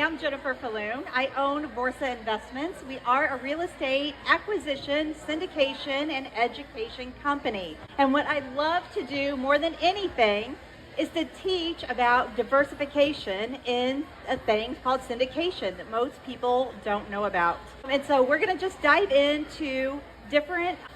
I'm Jennifer Falloon. I own Borsa Investments. We are a real estate acquisition, syndication, and education company. And what I love to do more than anything is to teach about diversification in a thing called syndication that most people don't know about. And so we're going to just dive into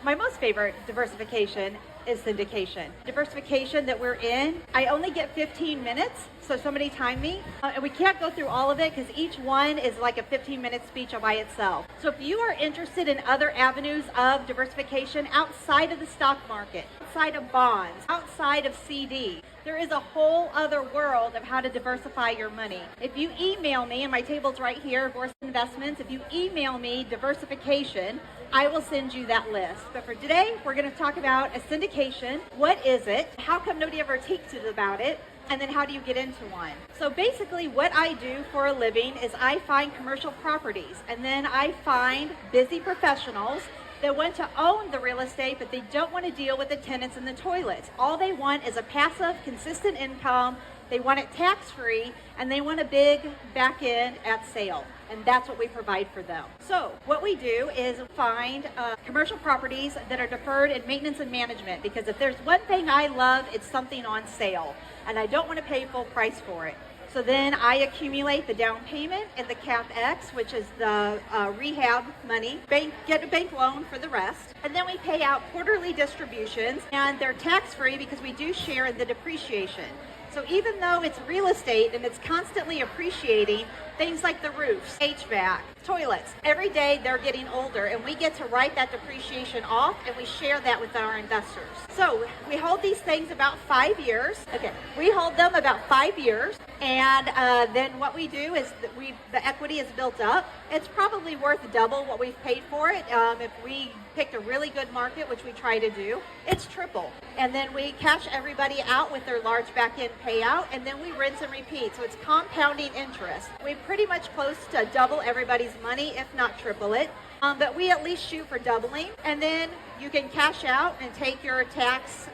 my most favorite diversification is syndication. Diversification that we're in, I only get 15 minutes, so somebody time me. And we can't go through all of it because each one is like a 15-minute speech by itself. So if you are interested in other avenues of diversification outside of the stock market, outside of bonds, outside of CD, there is a whole other world of how to diversify your money. If you email me, and my table's right here, Borsa Investments, if you email me diversification, I will send you that list. But for today, we're going to talk about a syndication. What is it? How come nobody ever teaches about it? And then how do you get into one? So basically what I do for a living is I find commercial properties, and then I find busy professionals that want to own the real estate, but they don't want to deal with the tenants and the toilets. All they want is a passive, consistent income. They want it tax-free, and they want a big back end at sale. And that's what we provide for them. So what we do is find commercial properties that are deferred in maintenance and management, because if there's one thing I love, it's something on sale, and I don't want to pay full price for it. So then I accumulate the down payment and the CapEx, which is the rehab money, get a bank loan for the rest, and then we pay out quarterly distributions, and they're tax-free because we do share in the depreciation. So even though it's real estate and it's constantly appreciating, things like the roofs, HVAC, toilets, every day they're getting older, and we get to write that depreciation off, and we share that with our investors. So we hold these things about 5 years. Okay, we hold them about 5 years, and then what we do is that the equity is built up. It's probably worth double what we've paid for it. If we picked a really good market, which we try to do, it's triple. And then we cash everybody out with their large back-end payout, and then we rinse and repeat. So it's compounding interest. We pretty much close to double everybody's money, if not triple it. But we at least shoot for doubling. And then you can cash out and take your tax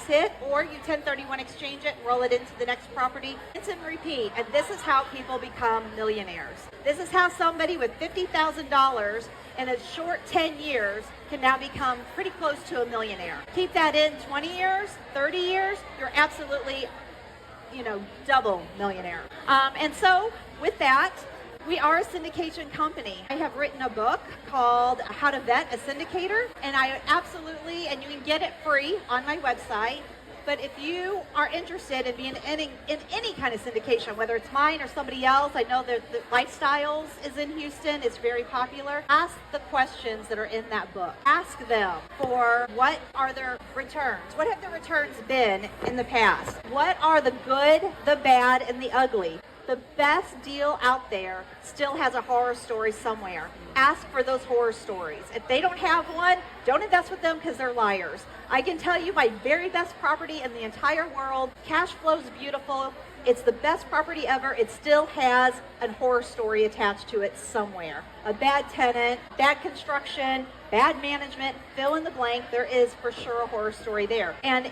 hit, or you 1031 exchange it, roll it into the next property. Rinse and repeat. And this is how people become millionaires. This is how somebody with $50,000 in a short 10 years can now become pretty close to a millionaire. Keep that in 20 years, 30 years, you're absolutely, double millionaire. And so with that, we are a syndication company. I have written a book called How to Vet a Syndicator, and and you can get it free on my website. But if you are interested in being in any kind of syndication, whether it's mine or somebody else, I know that the Lifestyles is in Houston. It's very popular. Ask the questions that are in that book. Ask them for what are their returns? What have the returns been in the past? What are the good, the bad, and the ugly? The best deal out there still has a horror story somewhere. Ask for those horror stories. If they don't have one, don't invest with them because they're liars. I can tell you my very best property in the entire world, cash flow's beautiful. It's the best property ever. It still has a horror story attached to it somewhere. A bad tenant, bad construction, bad management, fill in the blank. There is for sure a horror story there. And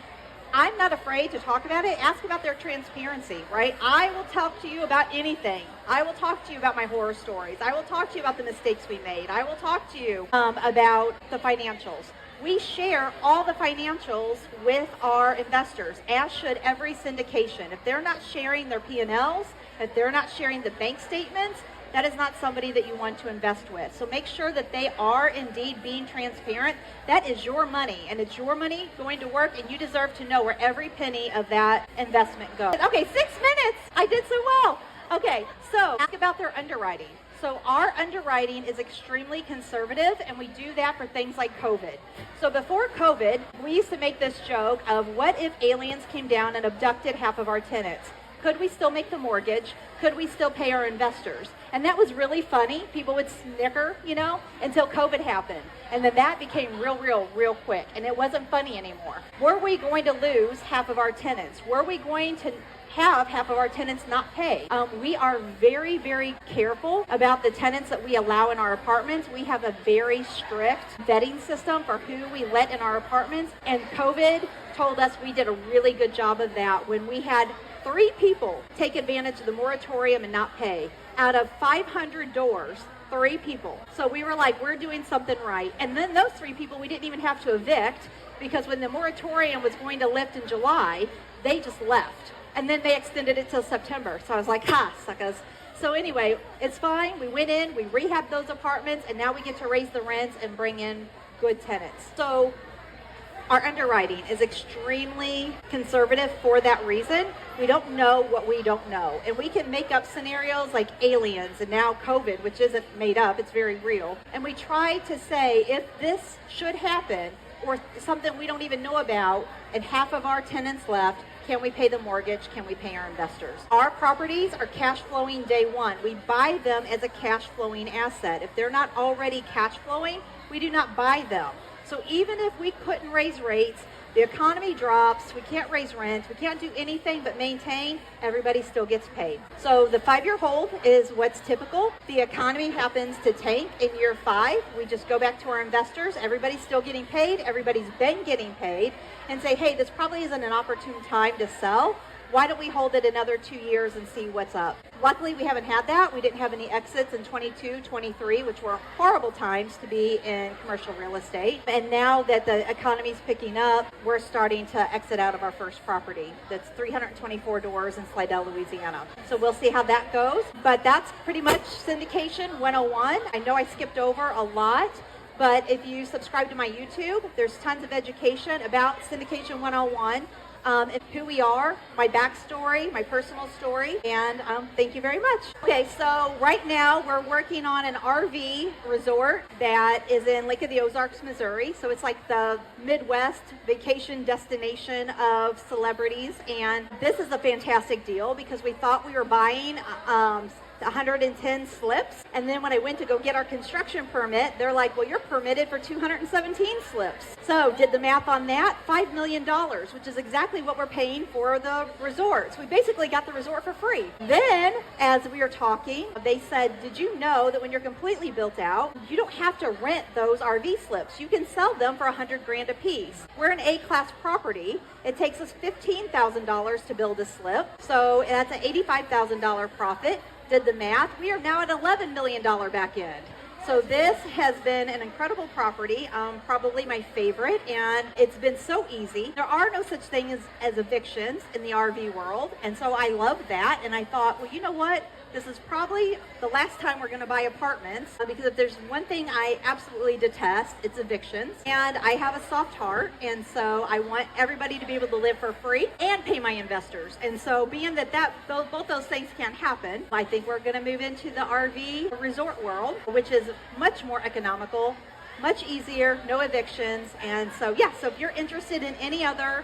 I'm not afraid to talk about it. Ask about their transparency, right? I will talk to you about anything. I will talk to you about my horror stories. I will talk to you about the mistakes we made. I will talk to you about the financials. We share all the financials with our investors, as should every syndication. If they're not sharing their P&Ls, if they're not sharing the bank statements, that is not somebody that you want to invest with. So make sure that they are indeed being transparent. That is your money, and it's your money going to work, and you deserve to know where every penny of that investment goes. Okay, 6 minutes. I did so well. Okay, so ask about their underwriting. So our underwriting is extremely conservative, and we do that for things like COVID. So before COVID, we used to make this joke of what if aliens came down and abducted half of our tenants? Could we still make the mortgage? Could we still pay our investors? And that was really funny. People would snicker, until COVID happened. And then that became real quick. And it wasn't funny anymore. Were we going to lose half of our tenants? Were we going to have half of our tenants not pay? We are very careful about the tenants that we allow in our apartments. We have a very strict vetting system for who we let in our apartments. And COVID told us we did a really good job of that. When we had 3 people take advantage of the moratorium and not pay. Out of 500 doors, 3 people. So we were like, we're doing something right. And then those 3 people we didn't even have to evict, because when the moratorium was going to lift in July, they just left. And then they extended it till September. So I was like, ha, suckers. So anyway, it's fine. We went in, we rehabbed those apartments, and now we get to raise the rents and bring in good tenants. So our underwriting is extremely conservative for that reason. We don't know what we don't know. And we can make up scenarios like aliens and now COVID, which isn't made up, it's very real. And we try to say, if this should happen, or something we don't even know about, and half of our tenants left, can we pay the mortgage? Can we pay our investors? Our properties are cash flowing day one. We buy them as a cash flowing asset. If they're not already cash flowing, we do not buy them. So even if we couldn't raise rates, the economy drops, we can't raise rent, we can't do anything but maintain, everybody still gets paid. So the 5-year hold is what's typical. The economy happens to tank in year 5. We just go back to our investors. Everybody's still getting paid. Everybody's been getting paid, and say, hey, this probably isn't an opportune time to sell. Why don't we hold it another 2 years and see what's up? Luckily, we haven't had that. We didn't have any exits in 22, 23, which were horrible times to be in commercial real estate. And now that the economy's picking up, we're starting to exit out of our first property. That's 324 doors in Slidell, Louisiana. So we'll see how that goes. But that's pretty much Syndication 101. I know I skipped over a lot, but if you subscribe to my YouTube, there's tons of education about Syndication 101. And who we are, my backstory, my personal story, and thank you very much. Okay, so right now we're working on an RV resort that is in Lake of the Ozarks, Missouri. So it's like the Midwest vacation destination of celebrities, and this is a fantastic deal because we thought we were buying 110 slips, and then when I went to go get our construction permit, they're like, well, you're permitted for 217 slips. So did the math on that, $5 million, which is exactly what we're paying for the resorts. We basically got the resort for free. Then, as we were talking, they said, did you know that when you're completely built out, you don't have to rent those RV slips. You can sell them for $100,000 a piece. We're an A-class property. It takes us $15,000 to build a slip, so that's an $85,000 profit. Did the math, we are now at $11 million back end. So this has been an incredible property, probably my favorite, and it's been so easy. There are no such things as evictions in the RV world, and so I love that, and I thought, well, you know what? This is probably the last time we're going to buy apartments, because if there's one thing I absolutely detest, it's evictions. And I have a soft heart, and so I want everybody to be able to live for free and pay my investors. And so being that both those things can't happen, I think we're going to move into the RV resort world, which is much more economical, much easier, no evictions. And so, yeah, so if you're interested in any other,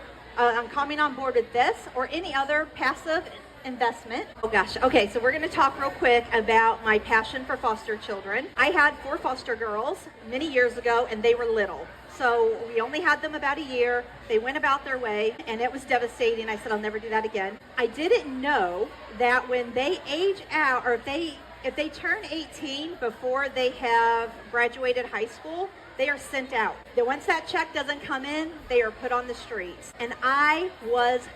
coming on board with this or any other passive investment. Oh gosh. Okay, so we're going to talk real quick about my passion for foster children. I had 4 foster girls many years ago, and they were little. So we only had them about a year. They went about their way, and it was devastating. I said, I'll never do that again. I didn't know that when they age out, or if they turn 18 before they have graduated high school, they are sent out. Then once that check doesn't come in, they are put on the streets. And I was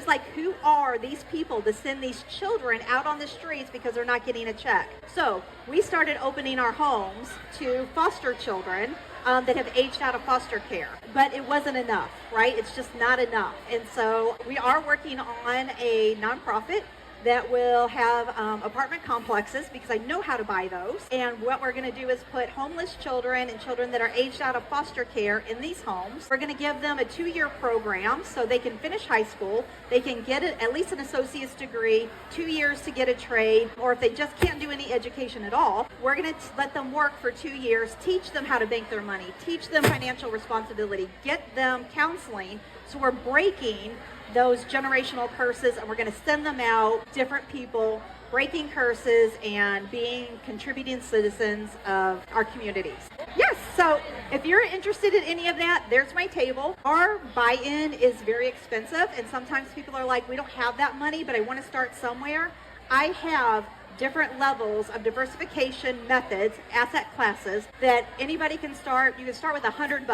like, who are these people to send these children out on the streets because they're not getting a check? So we started opening our homes to foster children that have aged out of foster care. But it wasn't enough, right? It's just not enough. And so we are working on a nonprofit that will have apartment complexes, because I know how to buy those. And what we're going to do is put homeless children and children that are aged out of foster care in these homes. We're going to give them a 2-year program so they can finish high school. They can get at least an associate's degree, 2 years to get a trade, or if they just can't do any education at all, we're going to let them work for 2 years, teach them how to bank their money, teach them financial responsibility, get them counseling. So we're breaking those generational curses, and we're going to send them out, different people, breaking curses and being contributing citizens of our communities. Yes, so if you're interested in any of that, there's my table. Our buy-in is very expensive, and sometimes people are like, we don't have that money, but I want to start somewhere. I have different levels of diversification methods, asset classes, that anybody can start. You can start with $100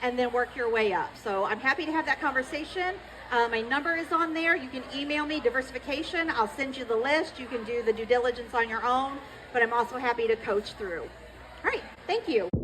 and then work your way up. So I'm happy to have that conversation. My number is on there. You can email me, diversification. I'll send you the list. You can do the due diligence on your own, but I'm also happy to coach through. All right, thank you.